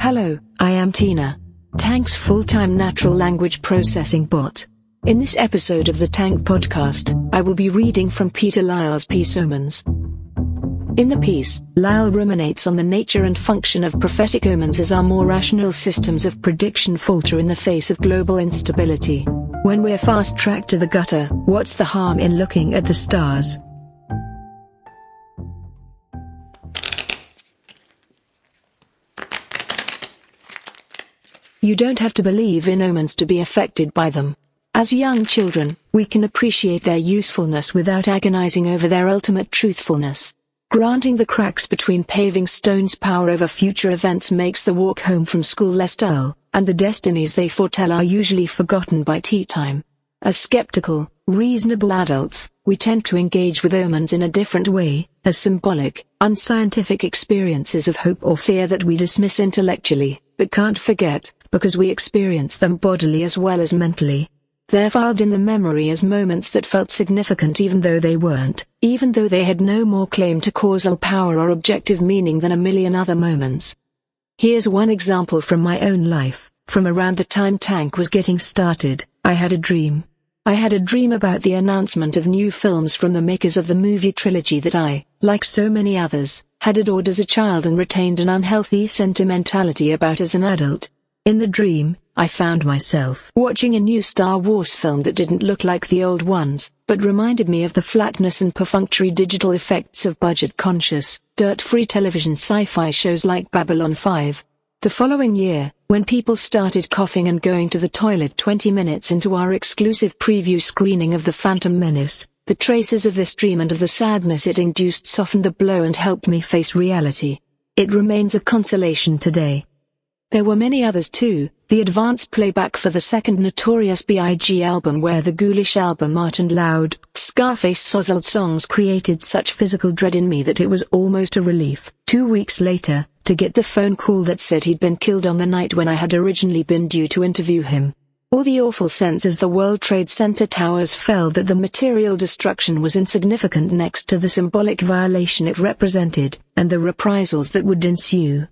Hello, I am Tina, Tank's full-time natural language processing bot. In this episode of the Tank podcast, I will be reading from Peter Lyle's piece Omens. In the piece, Lyle ruminates on the nature and function of prophetic omens as our more rational systems of prediction falter in the face of global instability. When we're fast-tracked to the gutter, what's the harm in looking at the stars? You don't have to believe in omens to be affected by them. As young children, we can appreciate their usefulness without agonizing over their ultimate truthfulness. Granting the cracks between paving stones power over future events makes the walk home from school less dull, and the destinies they foretell are usually forgotten by tea time. As skeptical, reasonable adults, we tend to engage with omens in a different way, as symbolic, unscientific experiences of hope or fear that we dismiss intellectually, but can't forget, because we experience them bodily as well as mentally. They're filed in the memory as moments that felt significant even though they weren't, even though they had no more claim to causal power or objective meaning than a million other moments. Here's one example from my own life. From around the time Tank was getting started, I had a dream. I had a dream about the announcement of new films from the makers of the movie trilogy that I, like so many others, had adored as a child and retained an unhealthy sentimentality about as an adult. In the dream, I found myself watching a new Star Wars film that didn't look like the old ones, but reminded me of the flatness and perfunctory digital effects of budget-conscious, dirt-free television sci-fi shows like Babylon 5. The following year, when people started coughing and going to the toilet 20 minutes into our exclusive preview screening of The Phantom Menace, the traces of this dream and of the sadness it induced softened the blow and helped me face reality. It remains a consolation today. There were many others too, the advance playback for the second Notorious B.I.G. album where the ghoulish album art and loud, Scarface-sozzled songs created such physical dread in me that it was almost a relief, 2 weeks later, to get the phone call that said he'd been killed on the night when I had originally been due to interview him. Or the awful sense as the World Trade Center towers fell that the material destruction was insignificant next to the symbolic violation it represented, and the reprisals that would ensue.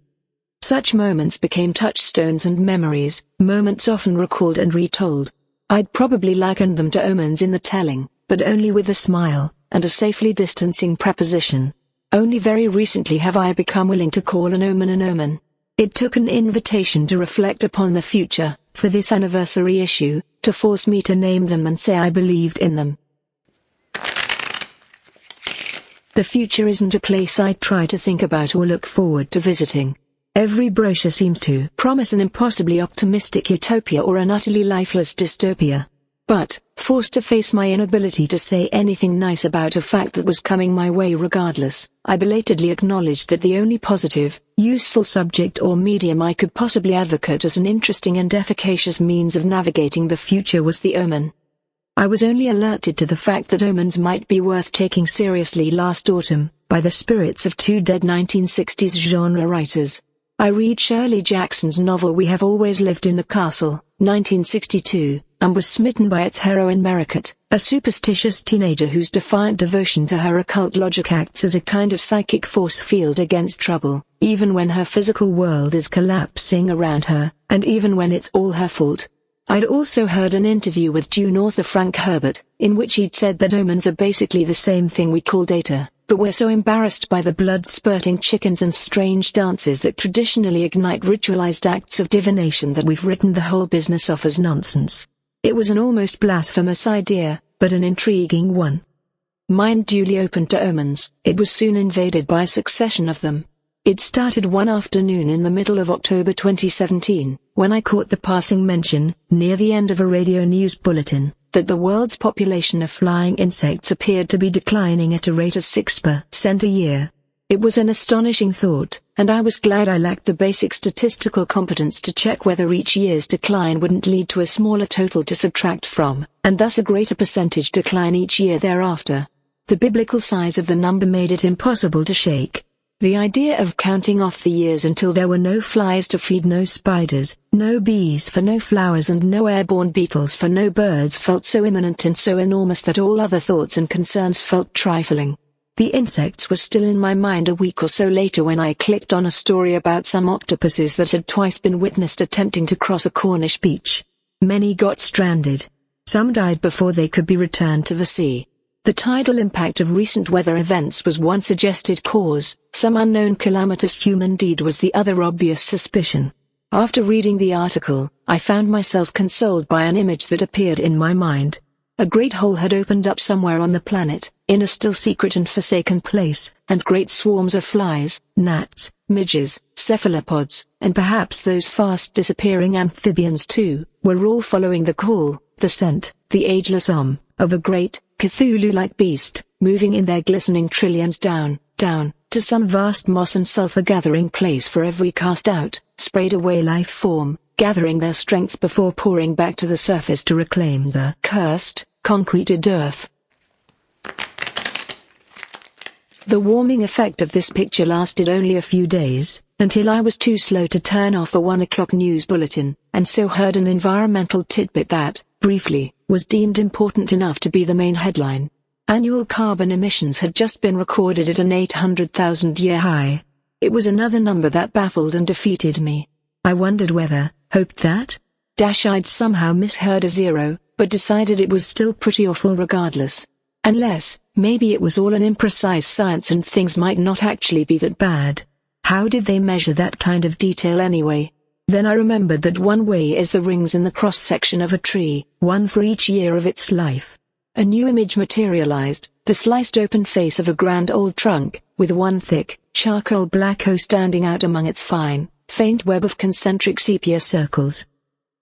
Such moments became touchstones and memories, moments often recalled and retold. I'd probably likened them to omens in the telling, but only with a smile, and a safely distancing preposition. Only very recently have I become willing to call an omen an omen. It took an invitation to reflect upon the future, for this anniversary issue, to force me to name them and say I believed in them. The future isn't a place I try to think about or look forward to visiting. Every brochure seems to promise an impossibly optimistic utopia or an utterly lifeless dystopia. But, forced to face my inability to say anything nice about a fact that was coming my way regardless, I belatedly acknowledged that the only positive, useful subject or medium I could possibly advocate as an interesting and efficacious means of navigating the future was the omen. I was only alerted to the fact that omens might be worth taking seriously last autumn, by the spirits of two dead 1960s genre writers. I read Shirley Jackson's novel We Have Always Lived in the Castle, 1962, and was smitten by its heroine Merricat, a superstitious teenager whose defiant devotion to her occult logic acts as a kind of psychic force field against trouble, even when her physical world is collapsing around her, and even when it's all her fault. I'd also heard an interview with Dune author Frank Herbert, in which he'd said that omens are basically the same thing we call data. But we're so embarrassed by the blood-spurting chickens and strange dances that traditionally ignite ritualized acts of divination that we've written the whole business off as nonsense. It was an almost blasphemous idea, but an intriguing one. Mind duly opened to omens, it was soon invaded by a succession of them. It started one afternoon in the middle of October 2017, when I caught the passing mention, near the end of a radio news bulletin, that the world's population of flying insects appeared to be declining at a rate of 6% a year. It was an astonishing thought, and I was glad I lacked the basic statistical competence to check whether each year's decline wouldn't lead to a smaller total to subtract from, and thus a greater percentage decline each year thereafter. The biblical size of the number made it impossible to shake. The idea of counting off the years until there were no flies to feed, no spiders, no bees for no flowers, and no airborne beetles for no birds felt so imminent and so enormous that all other thoughts and concerns felt trifling. The insects were still in my mind a week or so later when I clicked on a story about some octopuses that had twice been witnessed attempting to cross a Cornish beach. Many got stranded. Some died before they could be returned to the sea. The tidal impact of recent weather events was one suggested cause, some unknown calamitous human deed was the other obvious suspicion. After reading the article, I found myself consoled by an image that appeared in my mind. A great hole had opened up somewhere on the planet, in a still secret and forsaken place, and great swarms of flies, gnats, midges, cephalopods, and perhaps those fast disappearing amphibians too, were all following the call, the scent, the ageless of a great, Cthulhu-like beast, moving in their glistening trillions down, to some vast moss and sulfur-gathering place for every cast-out, sprayed-away life form, gathering their strength before pouring back to the surface to reclaim the cursed, concreted earth. The warming effect of this picture lasted only a few days, until I was too slow to turn off a 1 o'clock news bulletin, and so heard an environmental tidbit that, briefly, was deemed important enough to be the main headline. Annual carbon emissions had just been recorded at an 800,000-year high. It was another number that baffled and defeated me. I wondered whether, hoped that, I'd somehow misheard a zero, but decided it was still pretty awful regardless. Unless, maybe it was all an imprecise science and things might not actually be that bad. How did they measure that kind of detail anyway? Then I remembered that one way is the rings in the cross-section of a tree, one for each year of its life. A new image materialized, the sliced open face of a grand old trunk, with one thick, charcoal black hoe standing out among its fine, faint web of concentric sepia circles.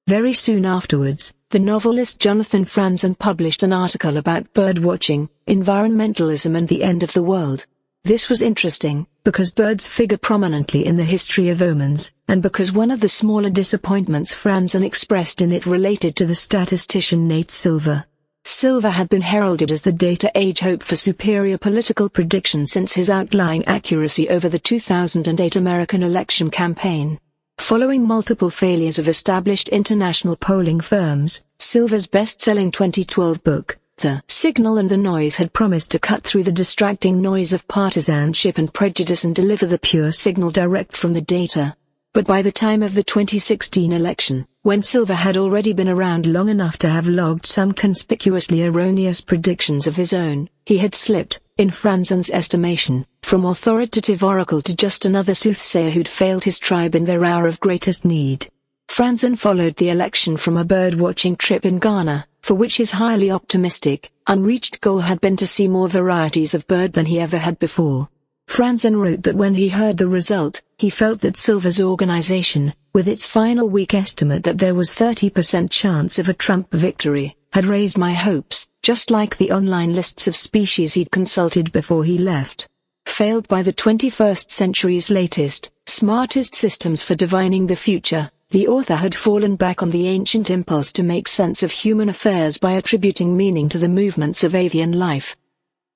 Very soon afterwards, the novelist Jonathan Franzen published an article about birdwatching, environmentalism and the end of the world. This was interesting, because birds figure prominently in the history of Omens, and because one of the smaller disappointments Franzen expressed in it related to the statistician Nate Silver. Silver had been heralded as the data age hope for superior political prediction since his outlying accuracy over the 2008 American election campaign. Following multiple failures of established international polling firms, Silver's best-selling 2012 book, The Signal and the Noise, had promised to cut through the distracting noise of partisanship and prejudice and deliver the pure signal direct from the data. But by the time of the 2016 election, when Silver had already been around long enough to have logged some conspicuously erroneous predictions of his own, he had slipped, in Franzen's estimation, from authoritative oracle to just another soothsayer who'd failed his tribe in their hour of greatest need. Franzen followed the election from a bird-watching trip in Ghana, for which his highly optimistic, unreached goal had been to see more varieties of bird than he ever had before. Franzen wrote that when he heard the result, he felt that Silver's organization, with its final week estimate that there was 30% chance of a Trump victory, had raised my hopes, just like the online lists of species he'd consulted before he left. Failed by the 21st century's latest, smartest systems for divining the future, the author had fallen back on the ancient impulse to make sense of human affairs by attributing meaning to the movements of avian life.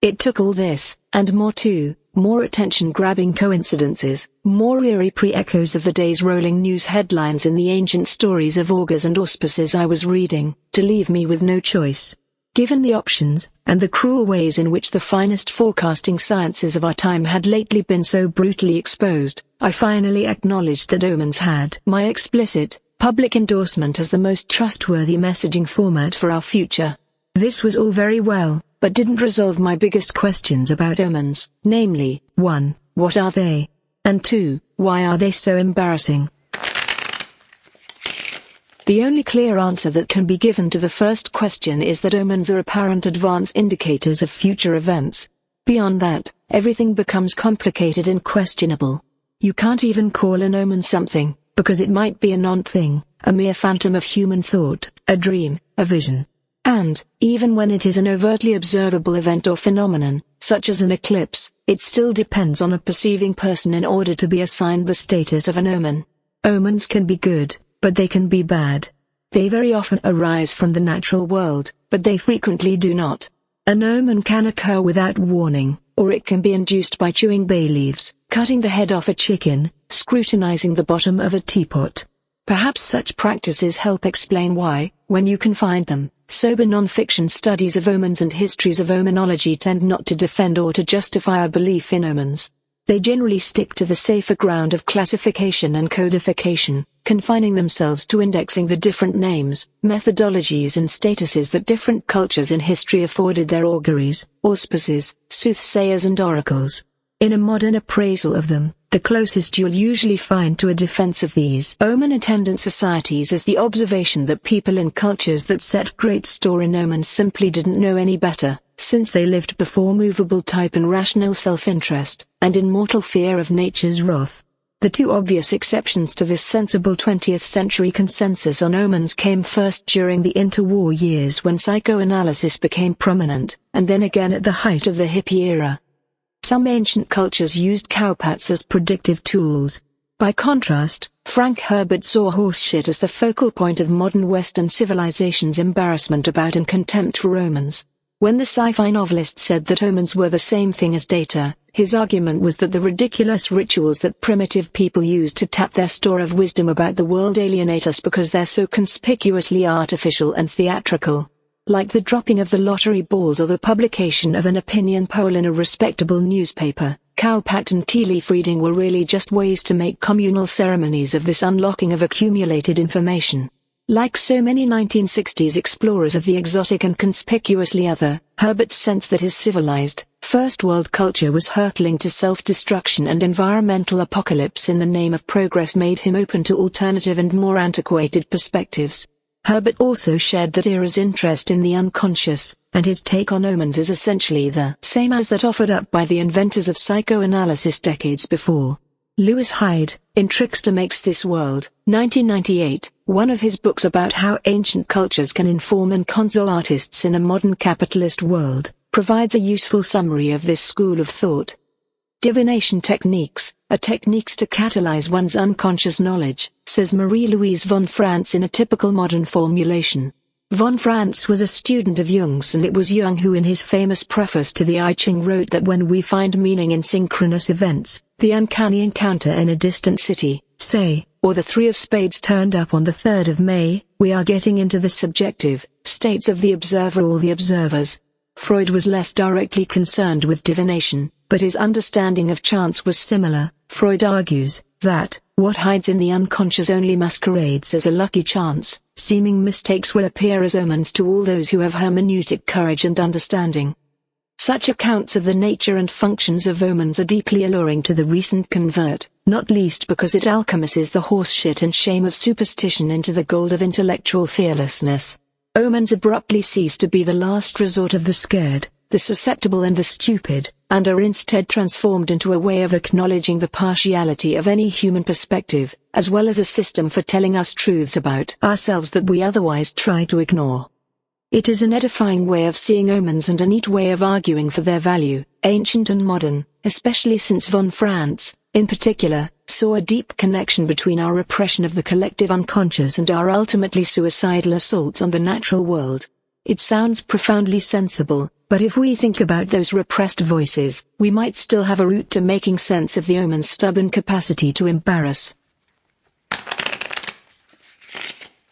It took all this, and more too, more attention-grabbing coincidences, more eerie pre-echoes of the day's rolling news headlines in the ancient stories of augurs and auspices I was reading, to leave me with no choice. Given the options, and the cruel ways in which the finest forecasting sciences of our time had lately been so brutally exposed, I finally acknowledged that Omens had my explicit, public endorsement as the most trustworthy messaging format for our future. This was all very well, but didn't resolve my biggest questions about Omens, namely, 1. What are they? And 2. Why are they so embarrassing? The only clear answer that can be given to the first question is that omens are apparent advance indicators of future events. Beyond that, everything becomes complicated and questionable. You can't even call an omen something, because it might be a non-thing, a mere phantom of human thought, a dream, a vision. And, even when it is an overtly observable event or phenomenon, such as an eclipse, it still depends on a perceiving person in order to be assigned the status of an omen. Omens can be good, but they can be bad. They very often arise from the natural world, but they frequently do not. An omen can occur without warning, or it can be induced by chewing bay leaves, cutting the head off a chicken, scrutinizing the bottom of a teapot. Perhaps such practices help explain why, when you can find them. Sober non-fiction studies of omens and histories of omenology tend not to defend or to justify our belief in omens. They generally stick to the safer ground of classification and codification, confining themselves to indexing the different names, methodologies and statuses that different cultures in history afforded their auguries, auspices, soothsayers and oracles. In a modern appraisal of them, the closest you'll usually find to a defense of these omen-attendant societies is the observation that people in cultures that set great store in omens simply didn't know any better, since they lived before movable type and rational self-interest, and in mortal fear of nature's wrath. The two obvious exceptions to this sensible 20th century consensus on omens came first during the interwar years when psychoanalysis became prominent, and then again at the height of the hippie era. Some ancient cultures used cowpats as predictive tools. By contrast, Frank Herbert saw horseshit as the focal point of modern Western civilization's embarrassment about and contempt for omens. When the sci-fi novelist said that omens were the same thing as data, his argument was that the ridiculous rituals that primitive people used to tap their store of wisdom about the world alienate us because they're so conspicuously artificial and theatrical. Like the dropping of the lottery balls or the publication of an opinion poll in a respectable newspaper, cowpat and tea leaf reading were really just ways to make communal ceremonies of this unlocking of accumulated information. Like so many 1960s explorers of the exotic and conspicuously other, Herbert's sense that his civilized, first-world culture was hurtling to self-destruction and environmental apocalypse in the name of progress made him open to alternative and more antiquated perspectives. Herbert also shared that era's interest in the unconscious, and his take on omens is essentially the same as that offered up by the inventors of psychoanalysis decades before. Lewis Hyde, in Trickster Makes This World, 1998, one of his books about how ancient cultures can inform and console artists in a modern capitalist world, provides a useful summary of this school of thought. Divination techniques are techniques to catalyze one's unconscious knowledge, says Marie-Louise von Franz in a typical modern formulation. Von Franz was a student of Jung's, and it was Jung who in his famous preface to the I Ching wrote that when we find meaning in synchronous events, the uncanny encounter in a distant city, say, or the three of spades turned up on the 3rd of May, we are getting into the subjective states of the observer or the observers. Freud was less directly concerned with divination, but his understanding of chance was similar. Freud argues that what hides in the unconscious only masquerades as a lucky chance. Seeming mistakes will appear as omens to all those who have hermeneutic courage and understanding. Such accounts of the nature and functions of omens are deeply alluring to the recent convert, not least because it alchemizes the horseshit and shame of superstition into the gold of intellectual fearlessness. Omens abruptly cease to be the last resort of the scared, the susceptible and the stupid, and are instead transformed into a way of acknowledging the partiality of any human perspective, as well as a system for telling us truths about ourselves that we otherwise try to ignore. It is an edifying way of seeing omens and a neat way of arguing for their value, ancient and modern, especially since von Franz, in particular, saw a deep connection between our repression of the collective unconscious and our ultimately suicidal assaults on the natural world. It sounds profoundly sensible, but if we think about those repressed voices, we might still have a route to making sense of the omen's stubborn capacity to embarrass.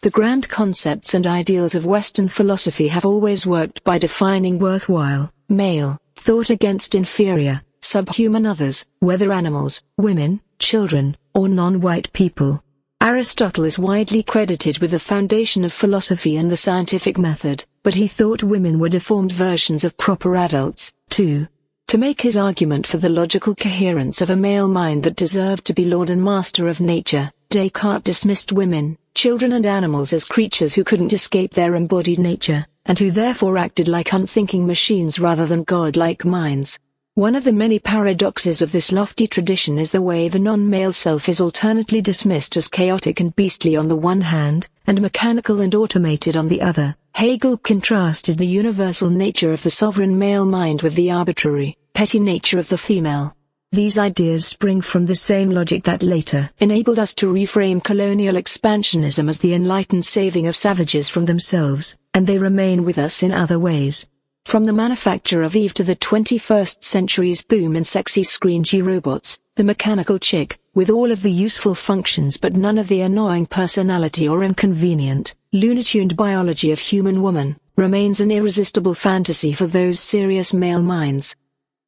The grand concepts and ideals of Western philosophy have always worked by defining worthwhile, male, thought against inferior, subhuman others, whether animals, women, children, or non-white people. Aristotle is widely credited with the foundation of philosophy and the scientific method, but he thought women were deformed versions of proper adults, too. To make his argument for the logical coherence of a male mind that deserved to be lord and master of nature, Descartes dismissed women, children and animals as creatures who couldn't escape their embodied nature, and who therefore acted like unthinking machines rather than godlike minds. One of the many paradoxes of this lofty tradition is the way the non-male self is alternately dismissed as chaotic and beastly on the one hand, and mechanical and automated on the other. Hegel contrasted the universal nature of the sovereign male mind with the arbitrary, petty nature of the female. These ideas spring from the same logic that later enabled us to reframe colonial expansionism as the enlightened saving of savages from themselves, and they remain with us in other ways. From the manufacture of Eve to the 21st century's boom in sexy screen-G robots, the mechanical chick, with all of the useful functions but none of the annoying personality or inconvenient, lunar-tuned biology of human woman, remains an irresistible fantasy for those serious male minds.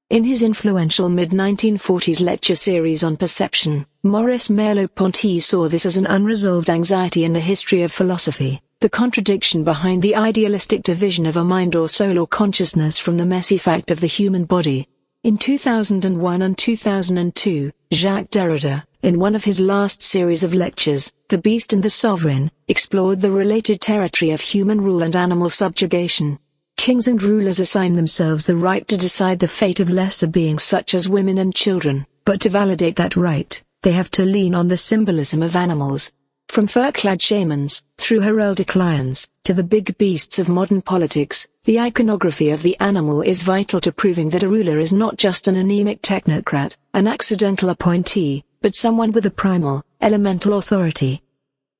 In his influential mid-1940s lecture series on perception, Maurice Merleau-Ponty saw this as an unresolved anxiety in the history of philosophy, the contradiction behind the idealistic division of a mind or soul or consciousness from the messy fact of the human body. In 2001 and 2002, Jacques Derrida, in one of his last series of lectures, The Beast and the Sovereign, explored the related territory of human rule and animal subjugation. Kings and rulers assign themselves the right to decide the fate of lesser beings such as women and children, but to validate that right, they have to lean on the symbolism of animals. From fur-clad shamans, through heraldic lions, to the big beasts of modern politics, the iconography of the animal is vital to proving that a ruler is not just an anemic technocrat, an accidental appointee, but someone with a primal, elemental authority.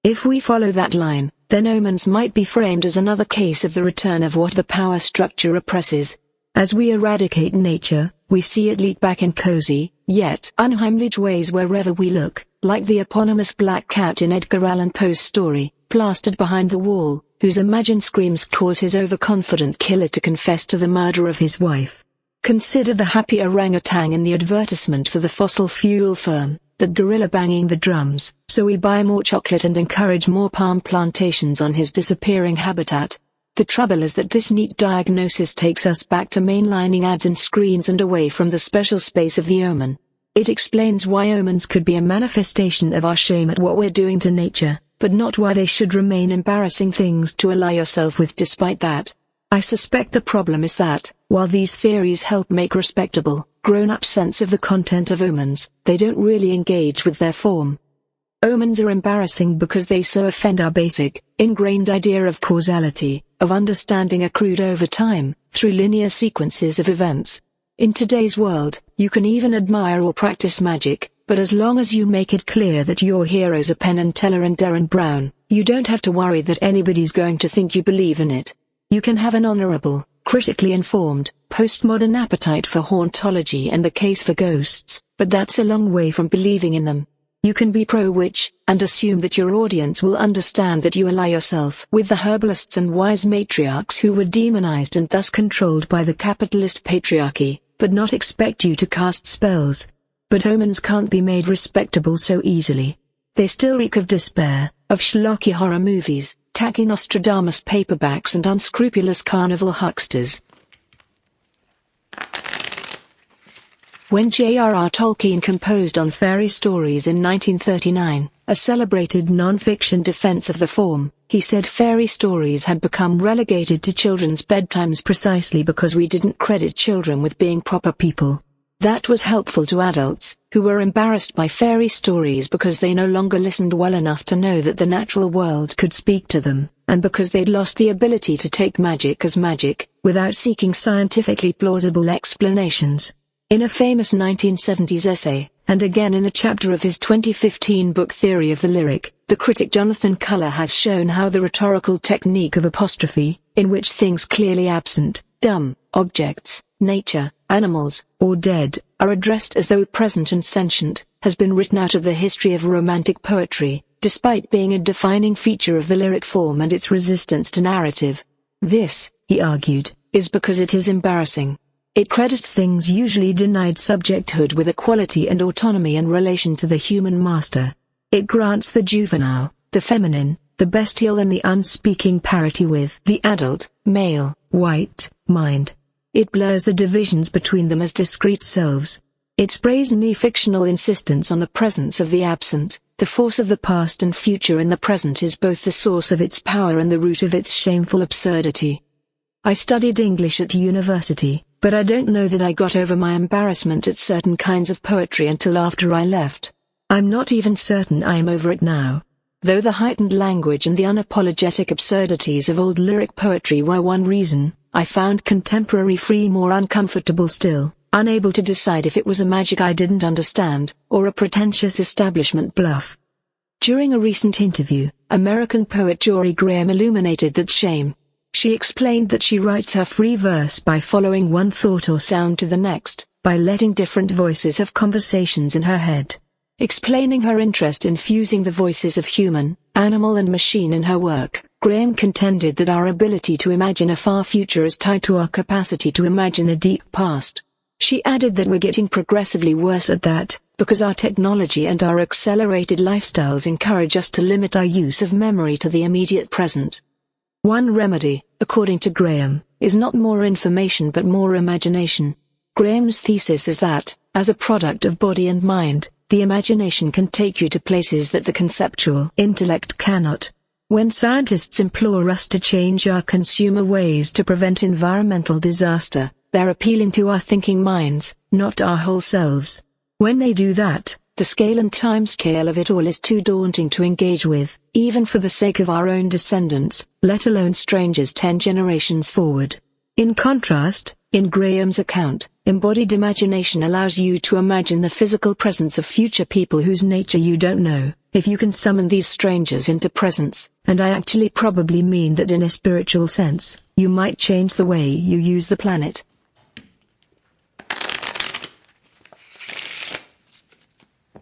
If we follow that line, then Omens might be framed as another case of the return of what the power structure oppresses. As we eradicate nature, we see it leak back in cozy, yet unheimlich ways wherever we look, like the eponymous black cat in Edgar Allan Poe's story, plastered behind the wall, whose imagined screams cause his overconfident killer to confess to the murder of his wife. Consider the happy orangutan in the advertisement for the fossil fuel firm, that gorilla banging the drums, so we buy more chocolate and encourage more palm plantations on his disappearing habitat. The trouble is that this neat diagnosis takes us back to mainlining ads and screens and away from the special space of the omen. It explains why omens could be a manifestation of our shame at what we're doing to nature, but not why they should remain embarrassing things to ally yourself with despite that. I suspect the problem is that, while these theories help make respectable, grown-up sense of the content of omens, they don't really engage with their form. Omens are embarrassing because they so offend our basic, ingrained idea of causality, of understanding accrued over time, through linear sequences of events. In today's world, you can even admire or practice magic, but as long as you make it clear that your heroes are Penn and Teller and Derren Brown, you don't have to worry that anybody's going to think you believe in it. You can have an honorable, critically informed, postmodern appetite for hauntology and the case for ghosts, but that's a long way from believing in them. You can be pro-witch, and assume that your audience will understand that you ally yourself with the herbalists and wise matriarchs who were demonized and thus controlled by the capitalist patriarchy, but not expect you to cast spells. But omens can't be made respectable so easily. They still reek of despair, of schlocky horror movies, tacky Nostradamus paperbacks and unscrupulous carnival hucksters. When J.R.R. Tolkien composed on fairy stories in 1939, a celebrated non-fiction defense of the form, he said fairy stories had become relegated to children's bedtimes precisely because we didn't credit children with being proper people. That was helpful to adults, who were embarrassed by fairy stories because they no longer listened well enough to know that the natural world could speak to them, and because they'd lost the ability to take magic as magic, without seeking scientifically plausible explanations. In a famous 1970s essay, and again in a chapter of his 2015 book Theory of the Lyric, the critic Jonathan Culler has shown how the rhetorical technique of apostrophe, in which things clearly absent, dumb, objects, nature, animals, or dead, are addressed as though present and sentient, has been written out of the history of romantic poetry, despite being a defining feature of the lyric form and its resistance to narrative. This, he argued, is because it is embarrassing. It credits things usually denied subjecthood with equality and autonomy in relation to the human master. It grants the juvenile, the feminine, the bestial and the unspeaking parity with the adult, male, white, mind. It blurs the divisions between them as discrete selves. Its brazenly fictional insistence on the presence of the absent, the force of the past and future in the present is both the source of its power and the root of its shameful absurdity. I studied English at university, but I don't know that I got over my embarrassment at certain kinds of poetry until after I left. I'm not even certain I am over it now. Though the heightened language and the unapologetic absurdities of old lyric poetry were one reason, I found contemporary free more uncomfortable still, unable to decide if it was a magic I didn't understand, or a pretentious establishment bluff. During a recent interview, American poet Jory Graham illuminated that shame. She explained that she writes her free verse by following one thought or sound to the next, by letting different voices have conversations in her head. Explaining her interest in fusing the voices of human, animal and machine in her work, Graham contended that our ability to imagine a far future is tied to our capacity to imagine a deep past. She added that we're getting progressively worse at that, because our technology and our accelerated lifestyles encourage us to limit our use of memory to the immediate present. One remedy, according to Graham, is not more information but more imagination. Graham's thesis is that, as a product of body and mind, the imagination can take you to places that the conceptual intellect cannot. When scientists implore us to change our consumer ways to prevent environmental disaster, they're appealing to our thinking minds, not our whole selves. When they do that, the scale and timescale of it all is too daunting to engage with, even for the sake of our own descendants, let alone strangers 10 generations forward. In contrast, in Graham's account, embodied imagination allows you to imagine the physical presence of future people whose nature you don't know. If you can summon these strangers into presence, and I actually probably mean that in a spiritual sense, you might change the way you use the planet.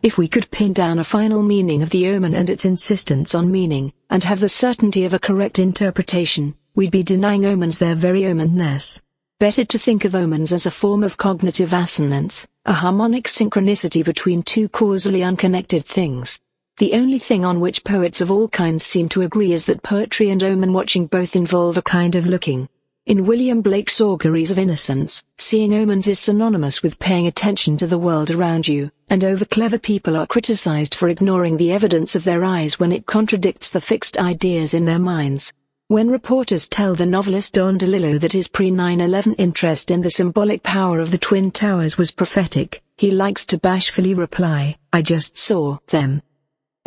If we could pin down a final meaning of the omen and its insistence on meaning, and have the certainty of a correct interpretation, we'd be denying omens their very omenness. Better to think of omens as a form of cognitive assonance, a harmonic synchronicity between two causally unconnected things. The only thing on which poets of all kinds seem to agree is that poetry and omen watching both involve a kind of looking. In William Blake's Auguries of Innocence, seeing omens is synonymous with paying attention to the world around you, and over-clever people are criticized for ignoring the evidence of their eyes when it contradicts the fixed ideas in their minds. When reporters tell the novelist Don DeLillo that his pre-9/11 interest in the symbolic power of the Twin Towers was prophetic, he likes to bashfully reply, "I just saw them."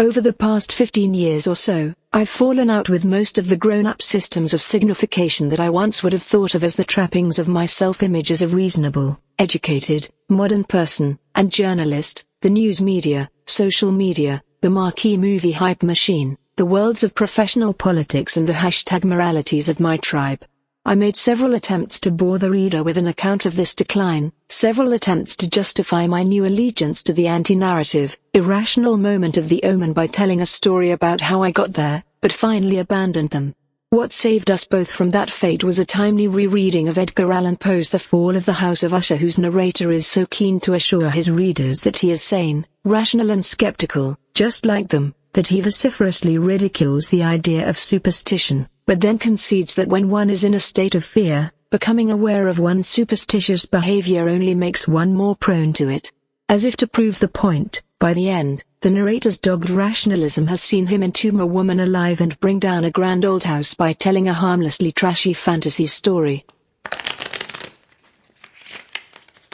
Over the past 15 years or so, I've fallen out with most of the grown-up systems of signification that I once would have thought of as the trappings of my self-image as a reasonable, educated, modern person and journalist, the news media, social media, the marquee movie hype machine, the worlds of professional politics and the hashtag moralities of my tribe. I made several attempts to bore the reader with an account of this decline, several attempts to justify my new allegiance to the anti-narrative, irrational moment of the omen by telling a story about how I got there, but finally abandoned them. What saved us both from that fate was a timely rereading of Edgar Allan Poe's The Fall of the House of Usher, whose narrator is so keen to assure his readers that he is sane, rational and skeptical, just like them, that he vociferously ridicules the idea of superstition, but then concedes that when one is in a state of fear, becoming aware of one's superstitious behavior only makes one more prone to it. As if to prove the point, by the end, the narrator's dogged rationalism has seen him entomb a woman alive and bring down a grand old house by telling a harmlessly trashy fantasy story.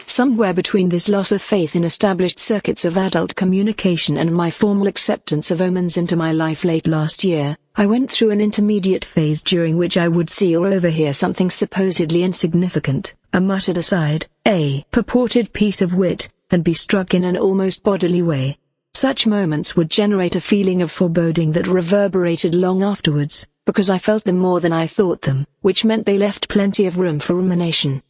Somewhere between this loss of faith in established circuits of adult communication and my formal acceptance of omens into my life late last year, I went through an intermediate phase during which I would see or overhear something supposedly insignificant, a muttered aside, a purported piece of wit, and be struck in an almost bodily way. Such moments would generate a feeling of foreboding that reverberated long afterwards, because I felt them more than I thought them, which meant they left plenty of room for rumination.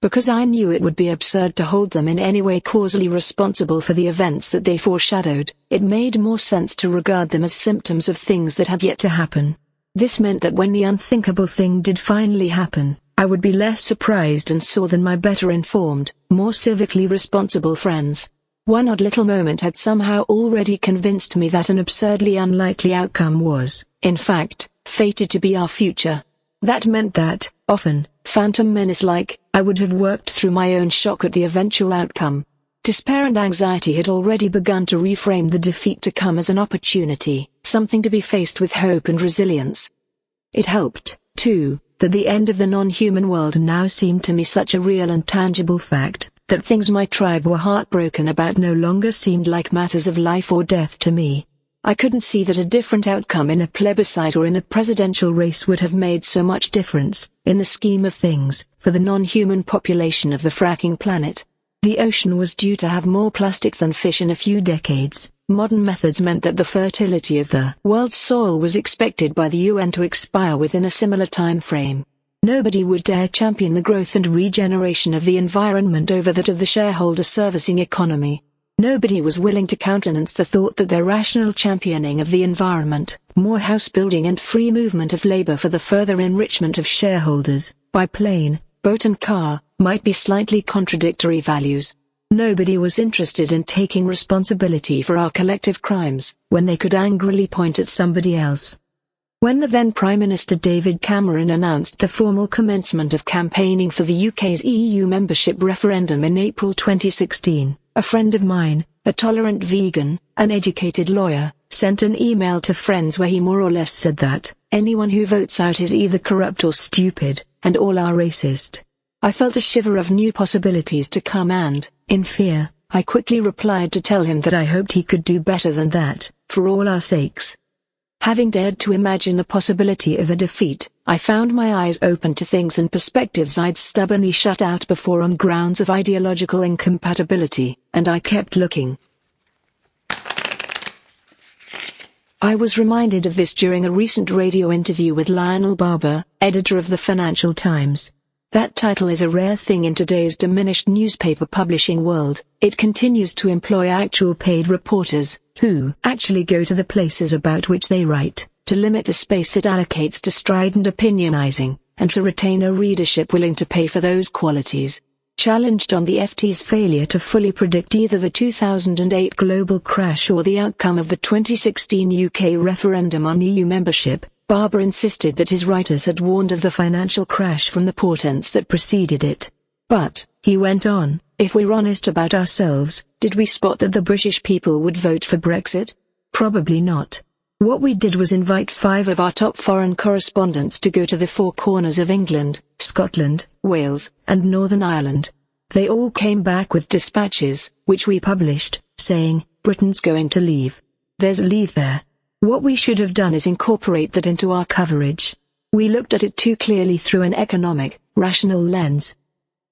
Because I knew it would be absurd to hold them in any way causally responsible for the events that they foreshadowed, it made more sense to regard them as symptoms of things that had yet to happen. This meant that when the unthinkable thing did finally happen, I would be less surprised and sore than my better informed, more civically responsible friends. One odd little moment had somehow already convinced me that an absurdly unlikely outcome was, in fact, fated to be our future. That meant that, often, phantom menace-like, I would have worked through my own shock at the eventual outcome. Despair and anxiety had already begun to reframe the defeat to come as an opportunity, something to be faced with hope and resilience. It helped, too, that the end of the non-human world now seemed to me such a real and tangible fact, that things my tribe were heartbroken about no longer seemed like matters of life or death to me. I couldn't see that a different outcome in a plebiscite or in a presidential race would have made so much difference, in the scheme of things, for the non-human population of the fracking planet. The ocean was due to have more plastic than fish in a few decades. Modern methods meant that the fertility of the world's soil was expected by the UN to expire within a similar time frame. Nobody would dare champion the growth and regeneration of the environment over that of the shareholder servicing economy. Nobody was willing to countenance the thought that their rational championing of the environment, more house building and free movement of labor for the further enrichment of shareholders, by plane, boat and car, might be slightly contradictory values. Nobody was interested in taking responsibility for our collective crimes, when they could angrily point at somebody else. When the then Prime Minister David Cameron announced the formal commencement of campaigning for the UK's EU membership referendum in April 2016, a friend of mine, a tolerant vegan, an educated lawyer, sent an email to friends where he more or less said that anyone who votes out is either corrupt or stupid, and all are racist. I felt a shiver of new possibilities to come and, in fear, I quickly replied to tell him that I hoped he could do better than that, for all our sakes. Having dared to imagine the possibility of a defeat, I found my eyes open to things and perspectives I'd stubbornly shut out before on grounds of ideological incompatibility, and I kept looking. I was reminded of this during a recent radio interview with Lionel Barber, editor of the Financial Times. That title is a rare thing in today's diminished newspaper publishing world. It continues to employ actual paid reporters, who actually go to the places about which they write, to limit the space it allocates to strident opinionizing, and to retain a readership willing to pay for those qualities. Challenged on the FT's failure to fully predict either the 2008 global crash or the outcome of the 2016 UK referendum on EU membership, Barber insisted that his writers had warned of the financial crash from the portents that preceded it. But, he went on, if we're honest about ourselves, did we spot that the British people would vote for Brexit? Probably not. What we did was invite 5 of our top foreign correspondents to go to the four corners of England, Scotland, Wales, and Northern Ireland. They all came back with dispatches, which we published, saying, Britain's going to leave. There's a leave there. What we should have done is incorporate that into our coverage. We looked at it too clearly through an economic, rational lens.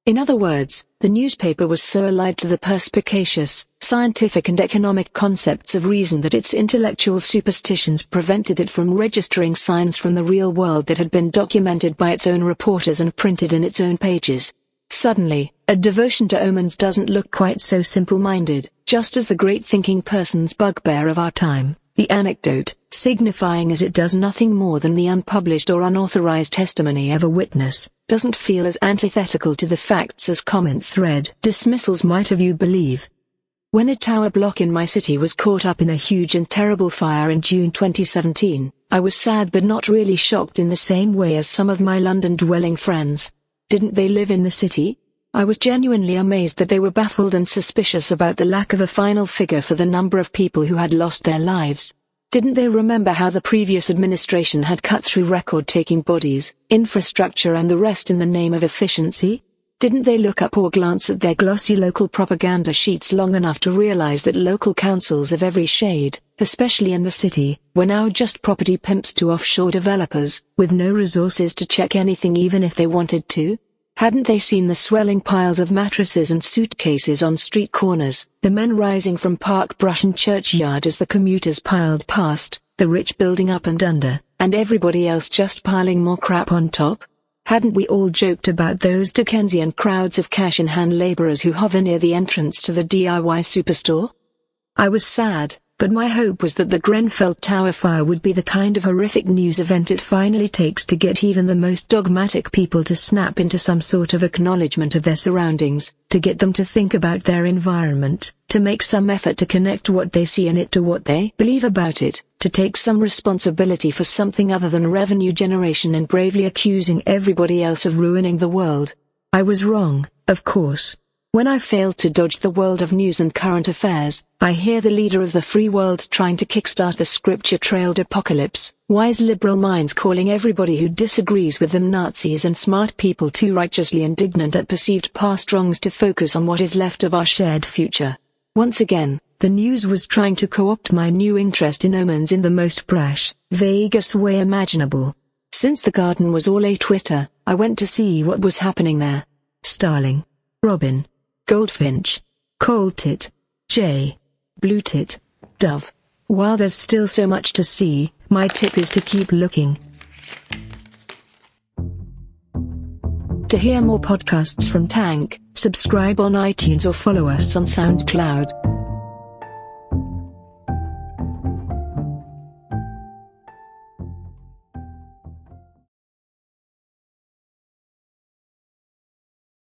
In other words, the newspaper was so allied to the perspicacious, scientific and economic concepts of reason that its intellectual superstitions prevented it from registering signs from the real world that had been documented by its own reporters and printed in its own pages. Suddenly, a devotion to omens doesn't look quite so simple-minded, just as the great thinking person's bugbear of our time, the anecdote, signifying as it does nothing more than the unpublished or unauthorized testimony of a witness, doesn't feel as antithetical to the facts as comment thread dismissals might have you believe. When a tower block in my city was caught up in a huge and terrible fire in June 2017, I was sad but not really shocked in the same way as some of my London-dwelling friends. Didn't they live in the city? I was genuinely amazed that they were baffled and suspicious about the lack of a final figure for the number of people who had lost their lives. Didn't they remember how the previous administration had cut through record-taking bodies, infrastructure and the rest in the name of efficiency? Didn't they look up or glance at their glossy local propaganda sheets long enough to realize that local councils of every shade, especially in the city, were now just property pimps to offshore developers, with no resources to check anything even if they wanted to? Hadn't they seen the swelling piles of mattresses and suitcases on street corners, the men rising from park brush and churchyard as the commuters piled past, the rich building up and under, and everybody else just piling more crap on top? Hadn't we all joked about those Dickensian crowds of cash-in-hand laborers who hover near the entrance to the DIY superstore? I was sad, but my hope was that the Grenfell Tower fire would be the kind of horrific news event it finally takes to get even the most dogmatic people to snap into some sort of acknowledgement of their surroundings, to get them to think about their environment, to make some effort to connect what they see in it to what they believe about it, to take some responsibility for something other than revenue generation and bravely accusing everybody else of ruining the world. I was wrong, of course. When I failed to dodge the world of news and current affairs, I hear the leader of the free world trying to kickstart the scripture-trailed apocalypse, wise liberal minds calling everybody who disagrees with them Nazis and smart people too righteously indignant at perceived past wrongs to focus on what is left of our shared future. Once again, the news was trying to co-opt my new interest in omens in the most brash, vaguest way imaginable. Since the garden was all a Twitter, I went to see what was happening there. Starling, robin, goldfinch, coal-tit, jay, blue-tit, dove. While there's still so much to see, my tip is to keep looking. To hear more podcasts from Tank, subscribe on iTunes or follow us on SoundCloud.